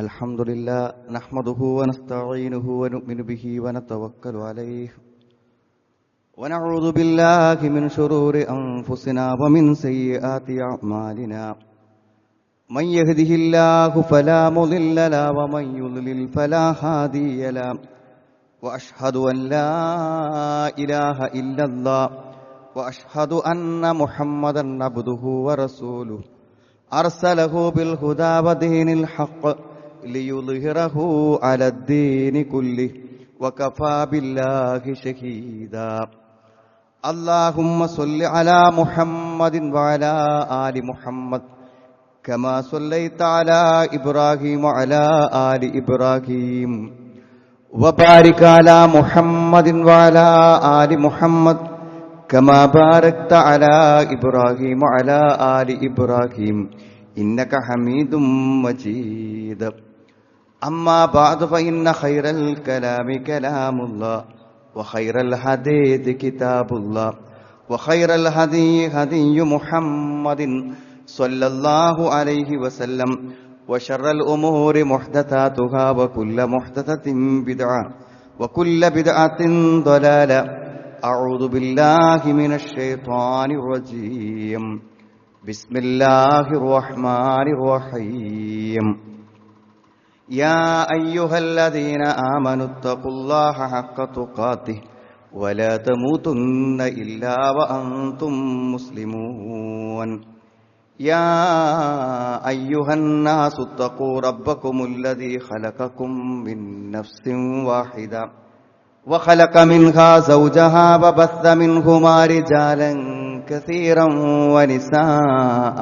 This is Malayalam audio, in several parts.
الحمد لله نحمده ونستعينه ونؤمن به ونتوكل عليه ونعوذ بالله من شرور أنفسنا ومن سيئات أعمالنا من يهده الله فلا مضل له ومن يضلل فلا هادي له وأشهد أن لا إله إلا الله وأشهد أن محمدا عبده ورسوله أرسله بالهدى ودين الحق ليظهره على الدين كله وكفى بالله شهيدا اللهم صل على محمد وعلى آل محمد كما صليت على إبراهيم وعلى آل إبراهيم وبارك على محمد وعلى آل محمد كما باركت على إبراهيم وعلى آل إبراهيم إنك حميد مجيد أما بعد فإن خير الكلام كلام الله وخير الحديث كتاب الله وخير الهدي هدي محمد صلى الله عليه وسلم وشر الأمور محدثاتها وكل محدثة بدعة وكل بدعة ضلالة أعوذ بالله من الشيطان الرجيم بسم الله الرحمن الرحيم يا أيها الذين آمنوا اتقوا الله حق تقاته ولا تموتن إلا وأنتم مسلمون يا أيها الناس اتقوا ربكم الذي خلقكم من نفس واحدة وخلق منها زوجها وبث منهما رجالا كثيرا ونساء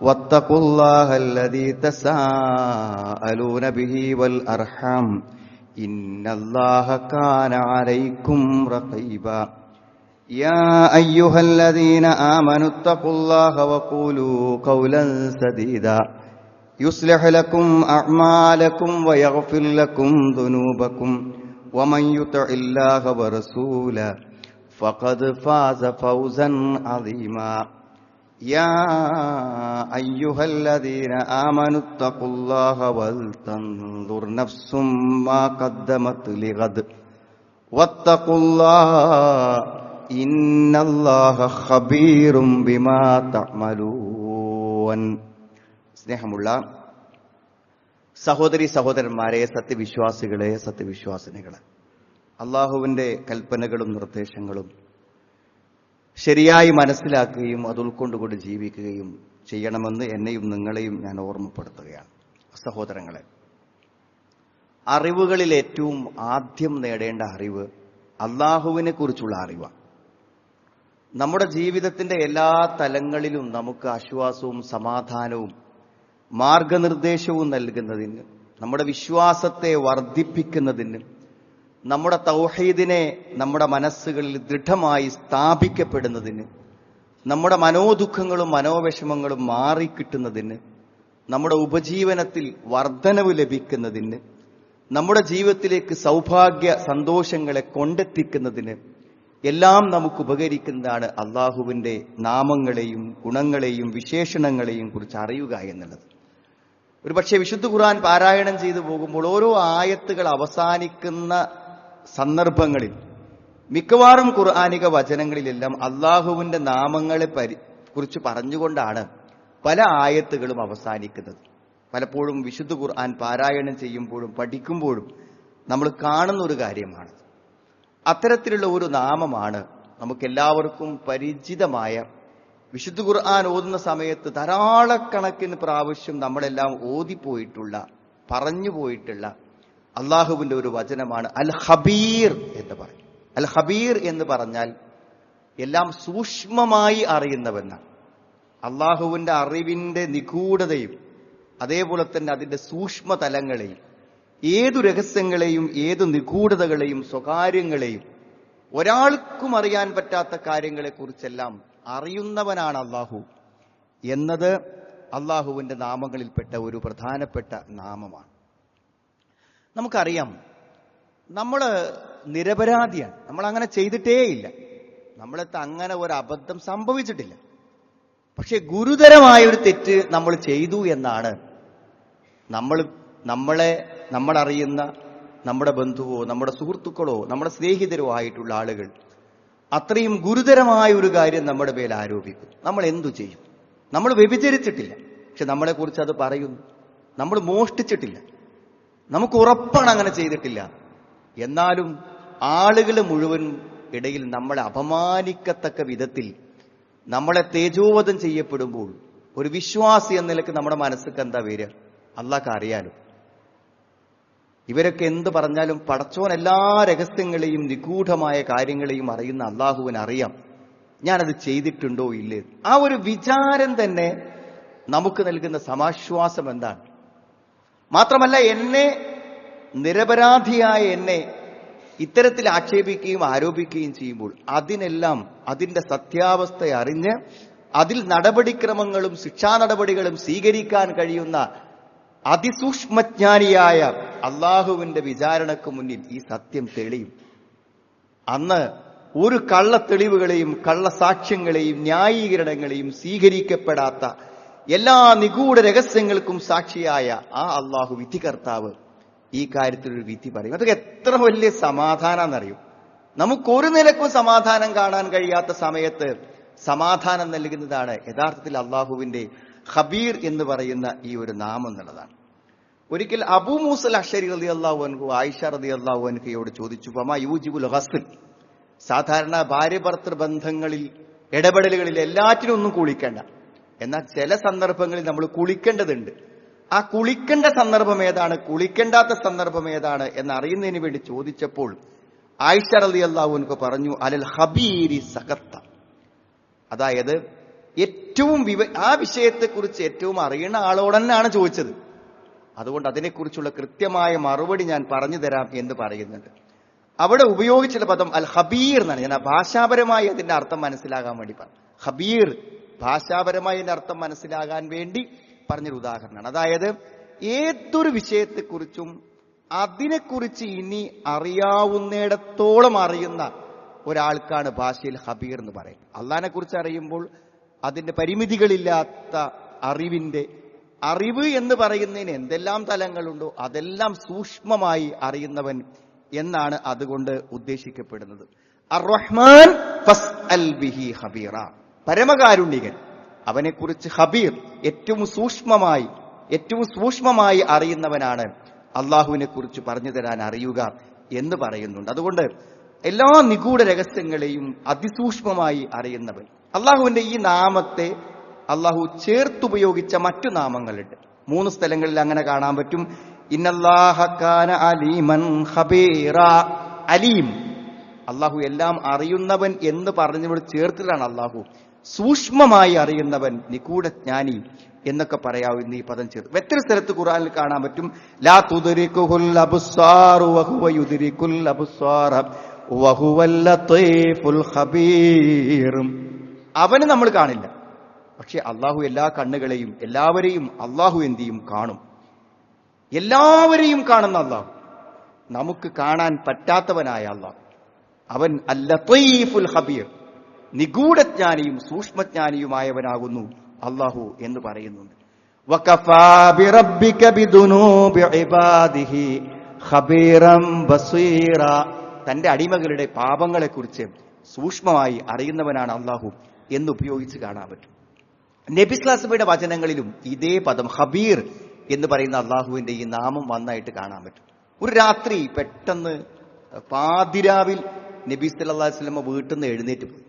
واتقوا الله الذي تساءلون به والأرحام إن الله كان عليكم رقيبا يا أيها الذين آمنوا اتقوا الله وقولوا قولا سديدا يصلح لكم أعمالكم ويغفر لكم ذنوبكم ومن يطع الله ورسوله فقد فاز فوزا عظيما يا أيها الذين آمنوا اتقوا الله ولتنظر نفس ما قدمت لغد واتقوا الله إن الله خبير بما تعملون സ്നേഹമുള്ള സഹോദരി സഹോദരന്മാരെ, സത്യവിശ്വാസികളെ, സത്യവിശ്വാസിനികളെ, അള്ളാഹുവിൻ്റെ കൽപ്പനകളും നിർദ്ദേശങ്ങളും ശരിയായി മനസ്സിലാക്കുകയും അത് ഉൾക്കൊണ്ടുകൊണ്ട് ജീവിക്കുകയും ചെയ്യണമെന്ന് എന്നെയും നിങ്ങളെയും ഞാൻ ഓർമ്മപ്പെടുത്തുകയാണ്. സഹോദരങ്ങളെ, അറിവുകളിൽ ഏറ്റവും ആദ്യം നേടേണ്ട അറിവ് അള്ളാഹുവിനെ കുറിച്ചുള്ള അറിവാണ്. നമ്മുടെ ജീവിതത്തിന്റെ എല്ലാ തലങ്ങളിലും നമുക്ക് ആശ്വാസവും സമാധാനവും മാർഗനിർദ്ദേശവും നൽകുന്നതിന്, നമ്മുടെ വിശ്വാസത്തെ വർദ്ധിപ്പിക്കുന്നതിന്, നമ്മുടെ തൗഹീദിനെ നമ്മുടെ മനസ്സുകളിൽ ദൃഢമായി സ്ഥാപിക്കപ്പെടുന്നതിന്, നമ്മുടെ മനോദുഃഖങ്ങളും മനോവിഷമങ്ങളും മാറിക്കിട്ടുന്നതിന്, നമ്മുടെ ഉപജീവനത്തിൽ വർധനവ് ലഭിക്കുന്നതിന്, നമ്മുടെ ജീവിതത്തിലേക്ക് സൗഭാഗ്യ സന്തോഷങ്ങളെ കൊണ്ടെത്തിക്കുന്നതിന് എല്ലാം നമുക്ക് ഉപകരിക്കുന്നതാണ് അള്ളാഹുവിൻ്റെ നാമങ്ങളെയും ഗുണങ്ങളെയും വിശേഷണങ്ങളെയും കുറിച്ച് അറിയുക എന്നുള്ളത്. ഒരുപക്ഷെ വിശുദ്ധ ഖുർആൻ പാരായണം ചെയ്തു പോകുമ്പോൾ ഓരോ ആയത്തുകൾ അവസാനിക്കുന്ന സന്ദർഭങ്ങളിൽ മിക്കവാറും ഖുർആനിക വചനങ്ങളിലെല്ലാം അള്ളാഹുവിൻ്റെ നാമങ്ങളെ കുറിച്ച് പറഞ്ഞുകൊണ്ടാണ് പല ആയത്തുകളും അവസാനിക്കുന്നത്. പലപ്പോഴും വിശുദ്ധ ഖുർആൻ പാരായണം ചെയ്യുമ്പോഴും പഠിക്കുമ്പോഴും നമ്മൾ കാണുന്ന ഒരു കാര്യമാണ്. അത്തരത്തിലുള്ള ഒരു നാമമാണ് നമുക്കെല്ലാവർക്കും പരിചിതമായ, വിശുദ്ധ ഖുർആൻ ഓതുന്ന സമയത്ത് ധാരാളക്കണക്കിന് പ്രാവശ്യം നമ്മളെല്ലാം ഓതിപ്പോയിട്ടുള്ള, പറഞ്ഞു പോയിട്ടുള്ള അള്ളാഹുവിൻ്റെ ഒരു വചനമാണ് അൽ ഖബീർ എന്ന് പറയും. അൽ ഖബീർ എന്ന് പറഞ്ഞാൽ എല്ലാം സൂക്ഷ്മമായി അറിയുന്നവെന്നാണ്. അള്ളാഹുവിൻ്റെ അറിവിൻ്റെ നിഗൂഢതയും അതേപോലെ തന്നെ അതിൻ്റെ സൂക്ഷ്മതലങ്ങളെയും, ഏതു രഹസ്യങ്ങളെയും ഏതു നിഗൂഢതകളെയും സ്വകാര്യങ്ങളെയും ഒരാൾക്കും അറിയാൻ പറ്റാത്ത കാര്യങ്ങളെക്കുറിച്ചെല്ലാം അറിയുന്നവനാണ് അള്ളാഹു എന്നത് അള്ളാഹുവിൻ്റെ നാമങ്ങളിൽപ്പെട്ട ഒരു പ്രധാനപ്പെട്ട നാമമാണ്. നമുക്കറിയാം, നമ്മൾ നിരപരാധിയാണ്. നമ്മൾ അങ്ങനെ ചെയ്തിട്ടേയില്ല. നമ്മളത്തെ അങ്ങനെ ഒരു അബദ്ധം സംഭവിച്ചിട്ടില്ല. പക്ഷെ ഗുരുതരമായ ഒരു തെറ്റ് നമ്മൾ ചെയ്തു എന്നാണ് നമ്മൾ നമ്മളറിയുന്ന നമ്മുടെ ബന്ധുവോ നമ്മുടെ സുഹൃത്തുക്കളോ നമ്മുടെ സ്നേഹിതരോ ആയിട്ടുള്ള ആളുകൾ അത്രയും ഗുരുതരമായ ഒരു കാര്യം നമ്മുടെ മേൽ ആരോപിക്കും. നമ്മൾ എന്തു ചെയ്യും? നമ്മൾ വ്യഭിചരിച്ചിട്ടില്ല, പക്ഷെ നമ്മളെക്കുറിച്ച് അത് പറയുന്നു. നമ്മൾ മോഷ്ടിച്ചിട്ടില്ല, നമുക്ക് ഉറപ്പാണ് അങ്ങനെ ചെയ്തിട്ടില്ല. എന്നാലും ആളുകൾ മുഴുവൻ ഇടയിൽ നമ്മളെ അപമാനിക്കത്തക്ക വിധത്തിൽ നമ്മളെ തേജോവധം ചെയ്യപ്പെടുമ്പോൾ ഒരു വിശ്വാസി എന്ന നിലക്ക് നമ്മുടെ മനസ്സിക്ക് എന്താ വരിക? അള്ളാഹ്ക്ക് അറിയാലോ. ഇവരൊക്കെ എന്ത് പറഞ്ഞാലും പടച്ചോൻ എല്ലാ രഹസ്യങ്ങളെയും നിഗൂഢമായ കാര്യങ്ങളെയും അറിയുന്ന അള്ളാഹുവിന് അറിയാം ഞാനത് ചെയ്തിട്ടുണ്ടോ ഇല്ലേ. ആ ഒരു വിചാരം തന്നെ നമുക്ക് നൽകുന്ന സമാശ്വാസം എന്താണ്? മാത്രമല്ല, നിരപരാധിയായ എന്നെ ഇത്തരത്തിൽ ആക്ഷേപിക്കുകയും ആരോപിക്കുകയും ചെയ്യുമ്പോൾ അതിനെല്ലാം അതിന്റെ സത്യാവസ്ഥ അറിഞ്ഞ് അതിൽ നടപടിക്രമങ്ങളും ശിക്ഷാ നടപടികളും സ്വീകരിക്കാൻ കഴിയുന്ന അതിസൂക്ഷ്മജ്ഞാനിയായ അള്ളാഹുവിന്റെ വിചാരണക്ക് മുന്നിൽ ഈ സത്യം തെളിയും. അന്ന് ഒരു കള്ള തെളിവുകളെയും കള്ളസാക്ഷ്യങ്ങളെയും ന്യായീകരണങ്ങളെയും സ്വീകരിക്കപ്പെടാത്ത എല്ലാ നിഗൂഢ രഹസ്യങ്ങൾക്കും സാക്ഷിയായ ആ അള്ളാഹു വിധികർത്താവ് ഈ കാര്യത്തിൽ ഒരു വിധി പറയും. അതൊക്കെ എത്ര വലിയ സമാധാനമെന്നറിയും. നമുക്കൊരു നിലക്കും സമാധാനം കാണാൻ കഴിയാത്ത സമയത്ത് സമാധാനം നൽകുന്നതാണ് യഥാർത്ഥത്തിൽ അള്ളാഹുവിന്റെ ഖബീർ എന്ന് പറയുന്ന ഈ ഒരു നാമം എന്നുള്ളതാണ്. ഒരിക്കൽ അബൂ മൂസൽ അശ്ശരി റളിയല്ലാഹു അൻഹു ആയിഷ റളിയല്ലാഹു അൻഹയോട് ചോദിച്ചു, ഫമാ യൂജിബുൽ ഗസ്ൽ. സാധാരണ ഭാര്യ ഭർത്തൃ ബന്ധങ്ങളിൽ ഇടപെടലുകളിൽ എല്ലാറ്റിനും ഒന്നും കുളിക്കേണ്ട, എന്നാൽ ചില സന്ദർഭങ്ങളിൽ നമ്മൾ കുളിക്കേണ്ടതുണ്ട്. ആ കുളിക്കേണ്ട സന്ദർഭം ഏതാണ്, കുളിക്കേണ്ടാത്ത സന്ദർഭം ഏതാണ് എന്നറിയുന്നതിന് വേണ്ടി ചോദിച്ചപ്പോൾ ആയിഷ റളിയല്ലാഹു അൻഹു പറഞ്ഞു, അലൽ ഖബീരി സഖത്ത. അതായത് ഏറ്റവും ആ വിഷയത്തെക്കുറിച്ച് ഏറ്റവും അറിയുന്ന ആളോട് തന്നെയാണ് ചോദിച്ചത്. അതുകൊണ്ട് അതിനെക്കുറിച്ചുള്ള കൃത്യമായ മറുപടി ഞാൻ പറഞ്ഞു തരാം എന്ന് പറയുന്നുണ്ട്. അവിടെ ഉപയോഗിച്ചുള്ള പദം അൽ ഖബീർ എന്നാണ്. ഞാൻ ഭാഷാപരമായി അതിന്റെ അർത്ഥം മനസ്സിലാകാൻ വേണ്ടി പറഞ്ഞു. ഖബീർ ഭാഷാപരമായി അതിന്റെ അർത്ഥം മനസ്സിലാകാൻ വേണ്ടി പറഞ്ഞൊരു ഉദാഹരണമാണ്. അതായത് ഏതൊരു വിഷയത്തെക്കുറിച്ചും അതിനെക്കുറിച്ച് ഇനി അറിയാവുന്നിടത്തോളം അറിയുന്ന ഒരാൾക്കാണ് ഭാഷയിൽ ഖബീർ എന്ന് പറയും. അള്ളാഹിനെ കുറിച്ച് അറിയുമ്പോൾ അതിന്റെ പരിമിതികളില്ലാത്ത അറിവ് എന്ന് പറയുന്നതിന് എന്തെല്ലാം തലങ്ങളുണ്ടോ അതെല്ലാം സൂക്ഷ്മമായി അറിയുന്നവൻ എന്നാണ് അതുകൊണ്ട് ഉദ്ദേശിക്കപ്പെടുന്നത്. അർ-റഹ്മാൻ ഫസ്അൽ ബിഹി ഖബീറ. പരമകാരുണ്യകൻ, അവനെക്കുറിച്ച് ഖബീർ ഏറ്റവും സൂക്ഷ്മമായി അറിയുന്നവനാണ് അള്ളാഹുവിനെ കുറിച്ച് പറഞ്ഞു തരാൻ അറിയുക എന്ന് പറയുന്നുണ്ട്. അതുകൊണ്ട് എല്ലാ നിഗൂഢ രഹസ്യങ്ങളെയും അതിസൂക്ഷ്മമായി അറിയുന്നവൻ. അള്ളാഹുവിന്റെ ഈ നാമത്തെ അള്ളാഹു ചേർത്തുപയോഗിച്ച മറ്റു നാമങ്ങളുണ്ട്. 3 സ്ഥലങ്ങളിൽ അങ്ങനെ കാണാൻ പറ്റും. ഇന്നല്ലാഹ കാന അലീമൻ ഖബീറ. അലീം, അള്ളാഹു എല്ലാം അറിയുന്നവൻ എന്ന് പറഞ്ഞവിടെ ചേർത്തിട്ടാണ് അള്ളാഹു സൂക്ഷ്മമായി അറിയുന്നവൻ, നിഗൂഢജ്ഞാനി എന്നൊക്കെ പറയാവുന്ന ഈ പദം ചേർത്ത് മറ്റൊരു സ്ഥലത്ത് ഖുർആനിൽ കാണാൻ പറ്റും. ലാ തുദ്രികുൽ അബ്സാറു വഹുവ യുദ്രികുൽ അബ്സാറ വഹുവൽ ലത്തീഫുൽ ഖബീർ. അവന് നമ്മൾ കാണില്ല, പക്ഷെ അള്ളാഹു എല്ലാ കണ്ണുകളെയും എല്ലാവരെയും അള്ളാഹു എന്ത് ചെയ്യും? കാണും. എല്ലാവരെയും കാണുന്ന അള്ളാഹു, നമുക്ക് കാണാൻ പറ്റാത്തവനായ അള്ളാഹു, അവൻ അൽ ലത്തീഫുൽ ഖബീർ, നിഗൂഢജ്ഞാനിയും സൂക്ഷ്മജ്ഞാനിയുമായവനാകുന്നു അള്ളാഹു എന്ന് പറയുന്നുണ്ട്. വകഫാ ബിറബ്ബിക ബിദുനൂബി ഇബാദിഹി ഖബീറൻ ബസീറ. തന്റെ അടിമകളുടെ പാപങ്ങളെക്കുറിച്ച് സൂക്ഷ്മമായി അറിയുന്നവനാണ് അള്ളാഹു എന്ന് ഉപയോഗിച്ച് കാണാൻ പറ്റും. നബി സ്വല്ലല്ലാഹു അലൈഹി വസല്ലമയുടെ വചനങ്ങളിലും ഇതേ പദം ഖബീർ എന്ന് പറയുന്ന അള്ളാഹുവിന്റെ ഈ നാമം വന്നായിട്ട് കാണാൻ പറ്റും. ഒരു രാത്രി പെട്ടെന്ന് പാതിരാവിൽ നബി സല്ലല്ലാഹു അലൈഹി വസല്ലമ വീട്ടിൽ നിന്ന് എഴുന്നേറ്റ് പോയി.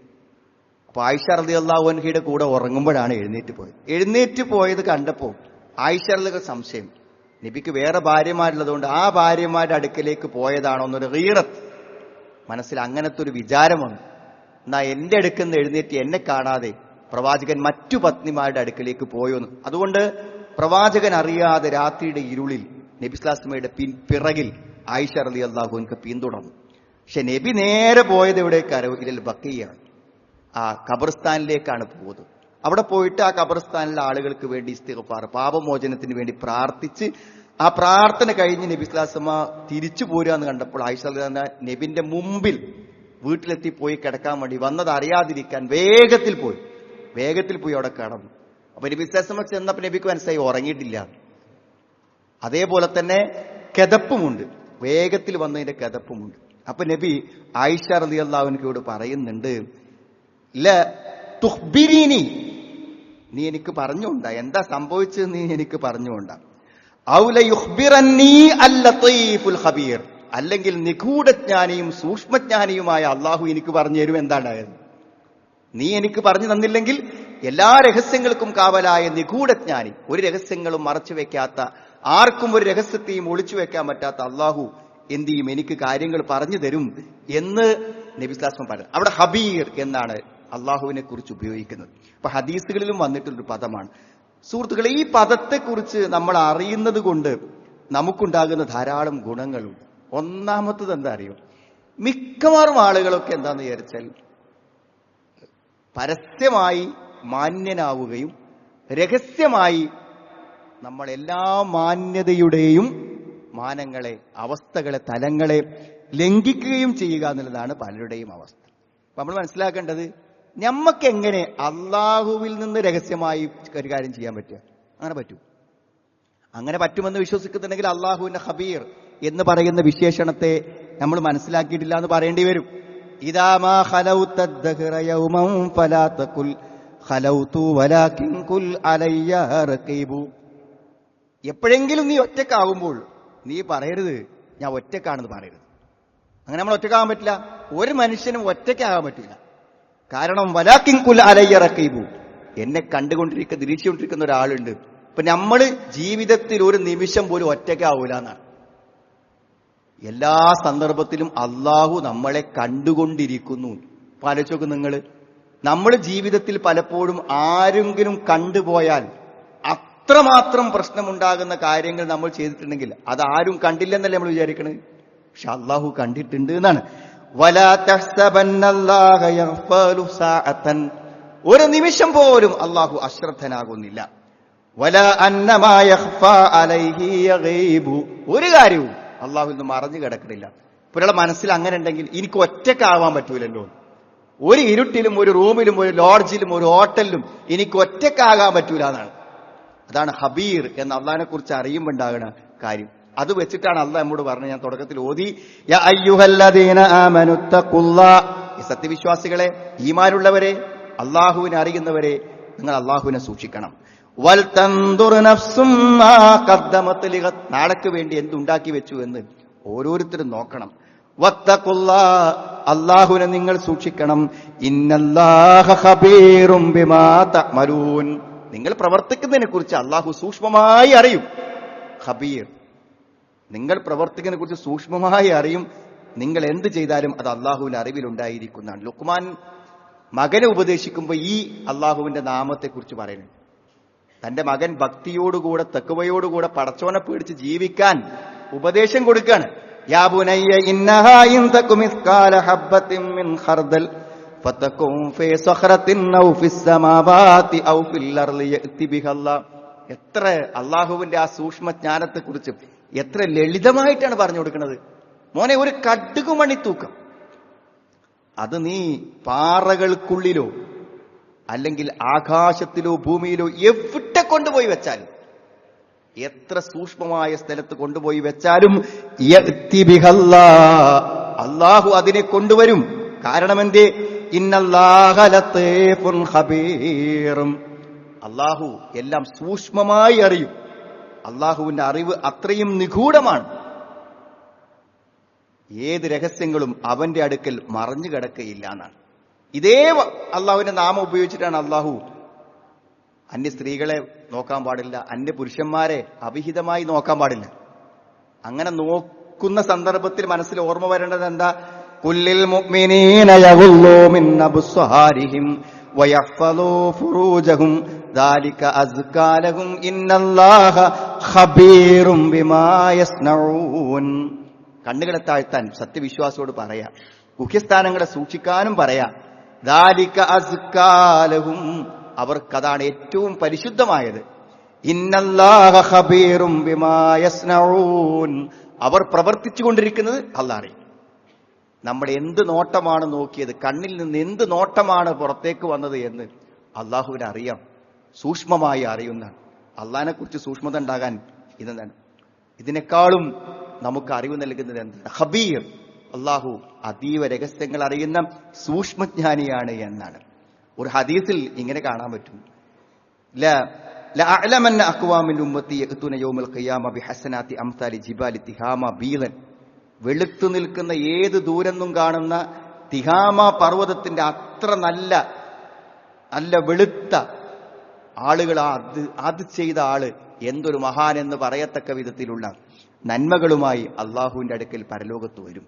അപ്പൊ ആയിഷ റളിയല്ലാഹു അൻഹയുടെ കൂടെ ഉറങ്ങുമ്പോഴാണ് എഴുന്നേറ്റ് പോയത് കണ്ടപ്പോൾ ആയിഷ റളിയല്ലാഹു സംശയം, നബിക്ക് വേറെ ഭാര്യമാരുള്ളതുകൊണ്ട് ആ ഭാര്യമാരുടെ അടുക്കലേക്ക് പോയതാണോ എന്നൊരു ഗീറത്ത് മനസ്സിൽ, അങ്ങനത്തെ ഒരു വിചാരം വന്നു. എന്നാ എന്റെ അടുക്കൽ നിന്ന് എഴുന്നേറ്റ് എന്നെ കാണാതെ പ്രവാചകൻ മറ്റു പത്നിമാരുടെ അടുക്കലേക്ക് പോയോന്ന്. അതുകൊണ്ട് പ്രവാചകൻ അറിയാതെ രാത്രിയുടെ ഇരുളിൽ നബി സ്വല്ലല്ലാഹു അലൈഹി വസല്ലമയുടെ പിറകിൽ ആയിഷ റളിയല്ലാഹു അൻഹ പിന്തുടർന്നു. പക്ഷെ നബി നേരെ പോയത് എവിടേക്കാണ്? ഇലൽ ബഖീയാണ്, ആ ഖബർസ്ഥാനിലേക്കാണ് പോയത്. അവിടെ പോയിട്ട് ആ ഖബർസ്ഥാനിലെ ആളുകൾക്ക് വേണ്ടി ഇസ്തിഗ്ഫാർ, പാപമോചനത്തിന് വേണ്ടി പ്രാർത്ഥിച്ച് ആ പ്രാർത്ഥന കഴിഞ്ഞ് നബി സ്വല്ലല്ലാഹു അലൈഹി വസല്ലമ തിരിച്ചു പോരാന്ന് കണ്ടപ്പോൾ ആയിഷ റളിയല്ലാഹു അൻഹ നബിന്റെ മുമ്പിൽ വീട്ടിലെത്തി പോയി കിടക്കാൻ വേണ്ടി വന്നത് അറിയാതിരിക്കാൻ വേഗത്തിൽ പോയി അവിടെ കിടന്നു. അപ്പൊ നബി സ്വല്ലല്ലാഹു അലൈഹി വസല്ലമ ചെന്നപ്പോൾ നബിക്ക് മനസ്സിലായി ഉറങ്ങിയിട്ടില്ല. അതേപോലെ തന്നെ കിതപ്പുമുണ്ട്, വേഗത്തിൽ വന്നതിന്റെ കിതപ്പുമുണ്ട്. അപ്പൊ നബി ആയിഷ റളിയല്ലാഹു അൻഹയോട് പറയുന്നുണ്ട്, ല തുഖ്ബിരീനി, നീ എനിക്ക് പറഞ്ഞുകൊണ്ടാ എന്താ സംഭവിച്ചത്, നീ എനിക്ക് പറഞ്ഞുകൊണ്ടാ. ഔല യുഖ്ബിറന്നീ അൽ-ലതീഫുൽ ഖബീർ, അല്ലെങ്കിൽ നിഗൂഢജ്ഞാനിയും സൂക്ഷ്മജ്ഞാനിയുമായ അള്ളാഹു എനിക്ക് പറഞ്ഞു തരും എന്താണ്ടായത്. നീ എനിക്ക് പറഞ്ഞു തന്നില്ലെങ്കിൽ എല്ലാ രഹസ്യങ്ങൾക്കും കാവലായ നിഗൂഢജ്ഞാനി, ഒരു രഹസ്യങ്ങളും മറച്ചു വെക്കാത്ത, ആർക്കും ഒരു രഹസ്യത്തെയും ഒളിച്ചു വെക്കാൻ പറ്റാത്ത അള്ളാഹു എന്ത് ചെയ്യും, എനിക്ക് കാര്യങ്ങൾ പറഞ്ഞു തരും എന്ന് നബി സ്വല്ലല്ലാഹു അലൈഹി വസല്ലം പറഞ്ഞു. അവിടെ ഹബീർ എന്നാണ് അള്ളാഹുവിനെ കുറിച്ച് ഉപയോഗിക്കുന്നത്. അപ്പൊ ഹദീസുകളിലും വന്നിട്ടുള്ളൊരു പദമാണ്. സുഹൃത്തുക്കളെ, ഈ പദത്തെക്കുറിച്ച് നമ്മൾ അറിയുന്നത് കൊണ്ട് നമുക്കുണ്ടാകുന്ന ധാരാളം ഗുണങ്ങളുണ്ട്. ഒന്നാമത്തത് എന്താ അറിയോ, മിക്കവാറും ആളുകളൊക്കെ എന്താന്ന് വിചാരിച്ചാൽ പരസ്യമായി മാന്യനാവുകയും രഹസ്യമായി നമ്മൾ എല്ലാ മാന്യതയുടെയും മാനങ്ങളെ, അവസ്ഥകളെ, തലങ്ങളെ ലംഘിക്കുകയും ചെയ്യുക എന്നുള്ളതാണ് പലരുടെയും അവസ്ഥ. അപ്പൊ നമ്മൾ മനസ്സിലാക്കേണ്ടത്, നമ്മക്ക് എങ്ങനെ അള്ളാഹുവിൽ നിന്ന് രഹസ്യമായി ഒരു കാര്യം ചെയ്യാൻ പറ്റുക? അങ്ങനെ പറ്റൂ. അങ്ങനെ പറ്റുമെന്ന് വിശ്വസിക്കുന്നുണ്ടെങ്കിൽ അള്ളാഹുവിന്റെ ഖബീർ എന്ന് പറയുന്ന വിശേഷണത്തെ നമ്മൾ മനസ്സിലാക്കിയിട്ടില്ല എന്ന് പറയേണ്ടി വരും. ഇദാ മാ ഖലൗത ദഹ്റ യൗമൻ ഫലാ തഖുൽ ഖലൗതു വലാകിൻ ഖുൽ അലയ്യ റഖീബു. എപ്പോഴെങ്കിലും നീ ഒറ്റക്കാവുമ്പോൾ നീ പറയരുത് ഞാൻ ഒറ്റക്കാണെന്ന് പറയരുത്. അങ്ങനെ നമ്മൾ ഒറ്റക്കാകാൻ പറ്റില്ല. ഒരു മനുഷ്യനും ഒറ്റയ്ക്കാകാൻ പറ്റില്ല. കാരണം വലാകിൻ ഖുൽ അലയ്യ റഖീബു, എന്നെ കണ്ടുകൊണ്ടിരിക്കുന്ന, നിരീക്ഷിച്ചുകൊണ്ടിരിക്കുന്ന ഒരാളുണ്ട്. ഇപ്പൊ നമ്മൾ ജീവിതത്തിൽ ഒരു നിമിഷം പോലും ഒറ്റയ്ക്കാവൂല എന്നാണ്. എല്ലാ സന്ദർഭത്തിലും അള്ളാഹു നമ്മളെ കണ്ടുകൊണ്ടിരിക്കുന്നു. ആലോചിച്ച് നോക്ക് നിങ്ങൾ, നമ്മൾ ജീവിതത്തിൽ പലപ്പോഴും ആരെങ്കിലും കണ്ടുപോയാൽ അത്രമാത്രം പ്രശ്നമുണ്ടാകുന്ന കാര്യങ്ങൾ നമ്മൾ ചെയ്തിട്ടുണ്ടെങ്കിൽ അത് ആരും കണ്ടില്ലെന്നല്ലേ നമ്മൾ വിചാരിക്കണത്. പക്ഷെ അള്ളാഹു കണ്ടിട്ടുണ്ട് എന്നാണ്. വലാ തഹ്സബന്നല്ലാഹ യഗ്ഫലു സഅതൻ, ഒരു നിമിഷം പോലും അള്ളാഹു അശ്രദ്ധനാകുന്നില്ല. വലാ അന്നമാ യഖ്ഫാ അലൈഹി യഗീബു, ഒരു കാര്യവും അള്ളാഹു ഇന്ന് മറഞ്ഞു കിടക്കണില്ല. ഒരാളെ മനസ്സിൽ അങ്ങനെ ഉണ്ടെങ്കിൽ എനിക്ക് ഒറ്റക്കാവാൻ പറ്റൂലല്ലോ, ഒരു ഇരുട്ടിലും ഒരു റൂമിലും ഒരു ലോഡ്ജിലും ഒരു ഹോട്ടലിലും എനിക്ക് ഒറ്റക്കാകാൻ പറ്റൂല എന്നാണ്. അതാണ് ഹബീർ എന്ന് അള്ളാഹിനെ കുറിച്ച് അറിയുമ്പോൾ ഉണ്ടാകുന്ന കാര്യം. അത് വെച്ചിട്ടാണ് അള്ളാഹ് നമ്മോട് പറഞ്ഞത്, ഞാൻ തുടക്കത്തിൽ ഓതി, യാ അയ്യുഹല്ലദീന ആമനു തഖുല്ലാഹ്, സത്യവിശ്വാസികളെ, ഈമാനുള്ളവരെ, അള്ളാഹുവിനെ അറിയുന്നവരെ, നിങ്ങൾ അള്ളാഹുവിനെ സൂക്ഷിക്കണം. വൽ തൻദുർ നഫ്സും മാ ഖദ്ദമത് ലിഗദ്, നാളേക്ക് വേണ്ടി എന്തുണ്ടാക്കി വെച്ചു എന്ന് ഓരോരുത്തരും നോക്കണം. വത്തഖുല്ലാഹ്, അള്ളാഹുവിനെ നിങ്ങൾ സൂക്ഷിക്കണം. ഇന്നല്ലാഹ ഖബീറും ബിമാ തഅമലൂൻ, നിങ്ങൾ പ്രവർത്തിക്കുന്നതിനെ കുറിച്ച് അള്ളാഹു സൂക്ഷ്മമായി അറിയും. ഖബീർ, നിങ്ങൾ പ്രവർത്തിക്കുന്നതിനെ കുറിച്ച് സൂക്ഷ്മമായി അറിയും. നിങ്ങൾ എന്ത് ചെയ്താലും അത് അള്ളാഹുവിന്റെ അറിവിലുണ്ടായിരിക്കുന്നതാണ്. ലുക്മാൻ മകനെ ഉപദേശിക്കുമ്പോൾ ഈ അള്ളാഹുവിന്റെ നാമത്തെ കുറിച്ച് പറയുന്നു. തന്റെ മകൻ ഭക്തിയോടുകൂടെ തഖ്വയോടുകൂടെ പടച്ചോനെ പേടിച്ച് ജീവിക്കാൻ ഉപദേശം കൊടുക്കുകയാണ്. യാ ബുനയ്യ ഇന്നഹാ ഇൻ തകു മിസ്കാല ഹബ്ബത്തിൻ മിൻ ഖർദൽ ഫതകും ഫീ സഖറത്തിൻ ഔ ഫിസ് സമാവാതി ഔ ഫിൽ അർളി യഅതി ബിഹല്ലാഹ്. എത്ര അള്ളാഹുവിന്റെ ആ സൂക്ഷ്മ ജ്ഞാനത്തെ കുറിച്ച് എത്ര ലളിതമായിട്ടാണ് പറഞ്ഞു കൊടുക്കുന്നത്. മോനെ, ഒരു കടുകുമണി തൂക്കം അത് നീ പാറകൾക്കുള്ളിലോ അല്ലെങ്കിൽ ആകാശത്തിലോ ഭൂമിയിലോ എവിടെ കൊണ്ടുപോയി വെച്ചാലും, എത്ര സൂക്ഷ്മമായ സ്ഥലത്ത് കൊണ്ടുപോയി വെച്ചാലും യഅതി ബിഹല്ലാഹ്, അള്ളാഹു അതിനെ കൊണ്ടുവരും. കാരണം എന്തേ? ഇന്നല്ലാഹ ലതീഫുൻ ഖബീറും, അള്ളാഹു എല്ലാം സൂക്ഷ്മമായി അറിയും. അള്ളാഹുവിന്റെ അറിവ് അത്രയും നിഗൂഢമാണ്. ഏത് രഹസ്യങ്ങളും അവന്റെ അടുക്കൽ മറഞ്ഞു കിടക്കയില്ല എന്നാണ്. ഇതേ അള്ളാഹുവിന്റെ നാമം ഉപയോഗിച്ചിട്ടാണ് അള്ളാഹു അന്യ സ്ത്രീകളെ നോക്കാൻ പാടില്ല, അന്യ പുരുഷന്മാരെ അവിഹിതമായി നോക്കാൻ പാടില്ല. അങ്ങനെ നോക്കുന്ന സന്ദർഭത്തിൽ മനസ്സിൽ ഓർമ്മ വരേണ്ടത് എന്താ? കുല്ലിൽ മുഅ്മിനീന യഗുല്ലൂ മിൻ അബ്സാരിഹിം വയഹ്ഫളൂ ഫുറൂജഹും ദാലിക അസ്കാ ലഹും ഇന്നല്ലാഹ ഖബീറും ബിമാ യസ്നഊൻ. കണ്ണുകളെ താഴ്ത്താൻ സത്യവിശ്വാസിയോട് പറയാ, മുഖ്യസ്ഥാനങ്ങളെ സൂക്ഷിക്കാനും പറയാ. ദാലിക അസ്കാ ലഹും, അവർക്കതാണ് ഏറ്റവും പരിശുദ്ധമായത്. ഇന്നല്ലാഹ ഖബീറും ബിമാ യസ്നഊൻ, അവർ പ്രവർത്തിച്ചുകൊണ്ടിരിക്കുന്നത് അല്ലാഹു അറിയും. നമ്മൾ എന്ത് നോട്ടമാണ് നോക്കിയത്, കണ്ണിൽ നിന്ന് എന്ത് നോട്ടമാണ് പുറത്തേക്ക് വന്നത് എന്ന് അള്ളാഹുവിനെ അറിയാം. സൂക്ഷ്മമായി അറിയുന്ന അള്ളാഹിനെ കുറിച്ച് സൂക്ഷ്മത ഉണ്ടാകാൻ ഇതെന്താണ്? ഇതിനേക്കാളും നമുക്ക് അറിവ് നൽകുന്നത് എന്താണ്? ഖബീർ, അള്ളാഹു അതീവ രഹസ്യങ്ങൾ അറിയുന്ന സൂക്ഷ്മജ്ഞാനിയാണ് എന്നാണ്. ഒരു ഹദീസിൽ ഇങ്ങനെ കാണാൻ പറ്റും, ലഅഅലമന്ന അഖ്വാമിൻ ഉമ്മത്തി യഅ്തുന യൗമൽ ഖിയാമ ബിഹസനാതി അംസാലി ജിബാലി തിഹാമ ബീലൻ. വെളുത്തു നിൽക്കുന്ന ഏത് ദൂരെന്നും കാണുന്ന തിഹാമ പർവ്വതത്തിന്റെ അത്ര നല്ല വെളുത്ത ആളുകൾ, അത് ചെയ്ത ആള് എന്തൊരു മഹാൻ എന്ന് പറയത്തക്ക വിധത്തിലുള്ള നന്മകളുമായി അള്ളാഹുവിന്റെ അടുക്കൽ പരലോകത്ത് വരും.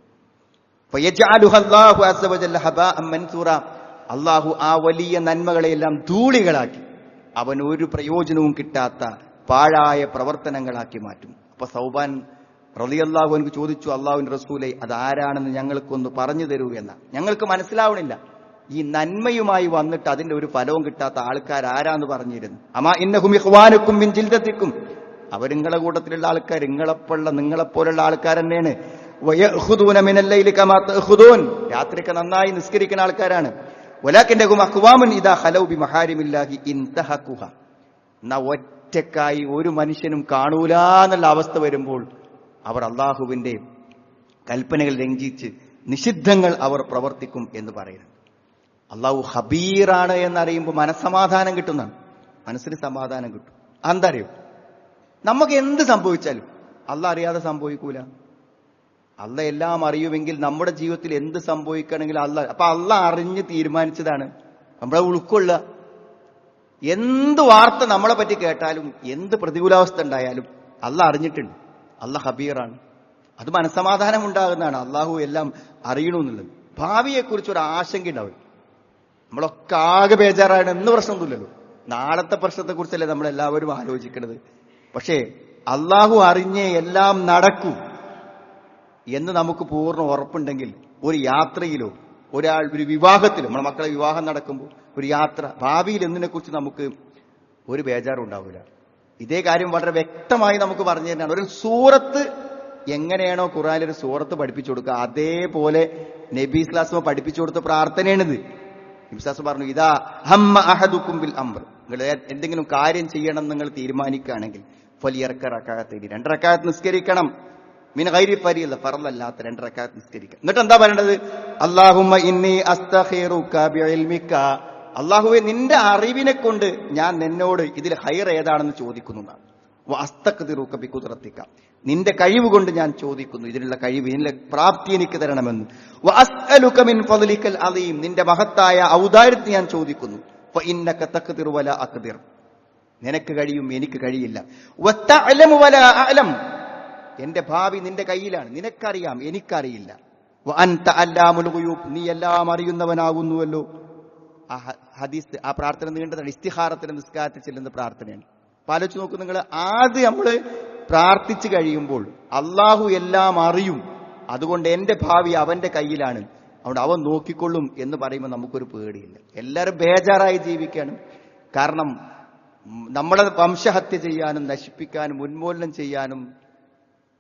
അള്ളാഹു ആ വലിയ നന്മകളെയെല്ലാം ധൂളികളാക്കി അവൻ ഒരു പ്രയോജനവും കിട്ടാത്ത പാഴായ പ്രവർത്തനങ്ങളാക്കി മാറ്റും. അപ്പൊ സൗബാൻ റളിയല്ലാഹു അൻഹു ചോദിച്ചു, അള്ളാഹുവിന്റെ റസൂലേ, അത് ആരാണെന്ന് ഞങ്ങൾക്കൊന്ന് പറഞ്ഞു തരൂ എന്ന. ഞങ്ങൾക്ക് മനസ്സിലാവണില്ല, ഈ നന്മയുമായി വന്നിട്ട് അതിന്റെ ഒരു ഫലവും കിട്ടാത്ത ആൾക്കാർ ആരാന്ന് പറഞ്ഞിരുന്നു. അമാ ഇന്നഹും ഇഖ്വാനുക്കും മിൻ ജിൽദത്തിക്കും, അവർ നിങ്ങളെ കൂട്ടത്തിലുള്ള ആൾക്കാർ, നിങ്ങളെപ്പോലുള്ള ആൾക്കാർ തന്നെയാണ്. വയഖുദൂന മിനൽ ലൈലി കമാ തഖുദൂൻ, രാത്രിക്ക് നന്നായി നിസ്കരിക്കുന്ന ആൾക്കാരാണ്. വലാകിന്നഹും അഖ്വാമുൻ ഇദാ ഖലൗ ബിമഹാരിമില്ലാഹി ഇൻതഹഖുഹ, എന്നാ ഒറ്റക്കായി ഒരു മനുഷ്യനും കാണൂല എന്നുള്ള അവസ്ഥ വരുമ്പോൾ അവർ അള്ളാഹുവിന്റെ കൽപ്പനകൾ ലംഘിച്ച് നിഷിദ്ധങ്ങൾ അവർ പ്രവർത്തിക്കും എന്ന് പറയുന്നു. അള്ളാഹു ഖബീറാണ് എന്നറിയുമ്പോൾ മനസ്സമാധാനം കിട്ടുന്നതാണ്, മനസ്സിന് സമാധാനം കിട്ടും. എന്താ അറിയോ, നമുക്ക് എന്ത് സംഭവിച്ചാലും അള്ളാഹ് അറിയാതെ സംഭവിക്കൂല. അള്ളാഹ് എല്ലാം അറിയുമെങ്കിൽ നമ്മുടെ ജീവിതത്തിൽ എന്ത് സംഭവിക്കണമെങ്കിൽ അള്ളാഹ് അറിഞ്ഞ് തീരുമാനിച്ചതാണ് നമ്മളെ ഉൾക്കൊള്ളുക. എന്ത് വാർത്ത നമ്മളെ പറ്റി കേട്ടാലും എന്ത് പ്രതികൂലാവസ്ഥ ഉണ്ടായാലും അള്ളാഹ് അറിഞ്ഞിട്ടുണ്ട്. അള്ളാഹ് ഖബീറാണ്, അത് മനസ്സമാധാനം ഉണ്ടാകുന്നതാണ്. അള്ളാഹു എല്ലാം അറിയണമെന്നുള്ളത്. ഭാവിയെക്കുറിച്ച് ഒരു ആശങ്ക ഉണ്ടാവും. നമ്മളൊക്കെ ആകെ ബേജാറാണ്, എന്ന് പ്രശ്നമൊന്നുമില്ലല്ലോ. നാളത്തെ പ്രശ്നത്തെക്കുറിച്ചല്ലേ നമ്മളെല്ലാവരും ആലോചിക്കുന്നത്. പക്ഷേ അള്ളാഹു അറിഞ്ഞേ എല്ലാം നടക്കൂ എന്ന് നമുക്ക് പൂർണ്ണ ഉറപ്പുണ്ടെങ്കിൽ ഒരു യാത്രയിലോ ഒരു വിവാഹത്തിലോ, നമ്മുടെ മക്കളെ വിവാഹം നടക്കുമ്പോൾ ഒരു യാത്ര, ഭാവിയിൽ എന്നതിനെക്കുറിച്ച് നമുക്ക് ഒരു ബേജാറും ഉണ്ടാവില്ല. ഇതേ കാര്യം വളരെ വ്യക്തമായി നമുക്ക് പറഞ്ഞു തന്നെയാണ്. ഒരു സൂറത്ത് എങ്ങനെയാണോ ഖുർആനിൽ ഒരു സൂറത്ത് പഠിപ്പിച്ചു കൊടുക്കുക, അതേപോലെ നബി സ്വല്ലല്ലാഹു പഠിപ്പിച്ചു കൊടുത്ത പ്രാർത്ഥനയാണിത്. നബി സ്വല്ലല്ലാഹു പറഞ്ഞു, ഇദാ ഹമ്മ അഹദുക്കും ബിൽ അംർ, നിങ്ങൾ എന്തെങ്കിലും കാര്യം ചെയ്യണം നിങ്ങൾ തീരുമാനിക്കുകയാണെങ്കിൽ ഫലിയർക റകഅത്തൈനി, 2 റകഅത്ത് നിസ്കരിക്കണം. മിൻ ഗൈരി ഫരീള, ഫർളല്ലാത്ത 2 റകഅത്ത് നിസ്കരിക്കണം. എന്നിട്ട് എന്താ പറയേണ്ടത്? അല്ലാഹുമ്മ ഇന്നി അസ്തഖിറുക ബിഇൽമിക, അല്ലാഹുവേ നിന്റെ അറിവിനെ കൊണ്ട് ഞാൻ നിന്നോട് ഇതിൽ ഖൈർ ഏതാണെന്ന് ചോദിക്കുന്നു. വഅസ്തഖ്ദിറുക ബിഖുദ്റതിക, നിന്റെ കഴിവ് കൊണ്ട് ഞാൻ ചോദിക്കുന്നു, ഇതിനുള്ള കഴിവ്, ഇതിനുള്ള പ്രാപ്തി എനിക്ക് തരണമെന്ന്. വഅസ്അലുക മിൻ ഫദ്ലികൽ അലീം, നിന്റെ മഹത്തായ ഔദാര്യത്തെ ഞാൻ ചോദിക്കുന്നു. ഫഇന്നക തഖ്ദിറു വലാ അഖ്ദിർ, നിനക്ക് കഴിയും എനിക്ക് കഴിയില്ല. വതഅലമു വലാ അഅലം, എന്റെ ഭാവി നിന്റെ കയ്യിലാണ്, നിനക്കറിയാം എനിക്കറിയില്ല. വഅൻത അല്ലാമുൽ ഗുയൂബ്, നീ എല്ലാം അറിയുന്നവനാകുന്നുവല്ലോ. ആ ഹദീസ്, ആ പ്രാർത്ഥന നീണ്ടതാണ്. ഇസ്തിഖാറത്തിന്റെ നിസ്കാരത്തിൽ ചെല്ലുന്ന പ്രാർത്ഥനയാണ്. ആലോചിച്ച് നോക്കൂ നിങ്ങൾ, ആദ്യം നമ്മൾ പ്രാർത്ഥിച്ചു കഴിയുമ്പോൾ അള്ളാഹു എല്ലാം അറിയും, അതുകൊണ്ട് എന്റെ ഭാവി അവന്റെ കയ്യിലാണ്, അതുകൊണ്ട് അവൻ നോക്കിക്കൊള്ളും എന്ന് പറയുമ്പോൾ നമുക്കൊരു പേടിയില്ല. എല്ലാവരും ബേജാറായി ജീവിക്കാനും, കാരണം നമ്മളെ വംശഹത്യ ചെയ്യാനും നശിപ്പിക്കാനും ഉന്മൂലനം ചെയ്യാനും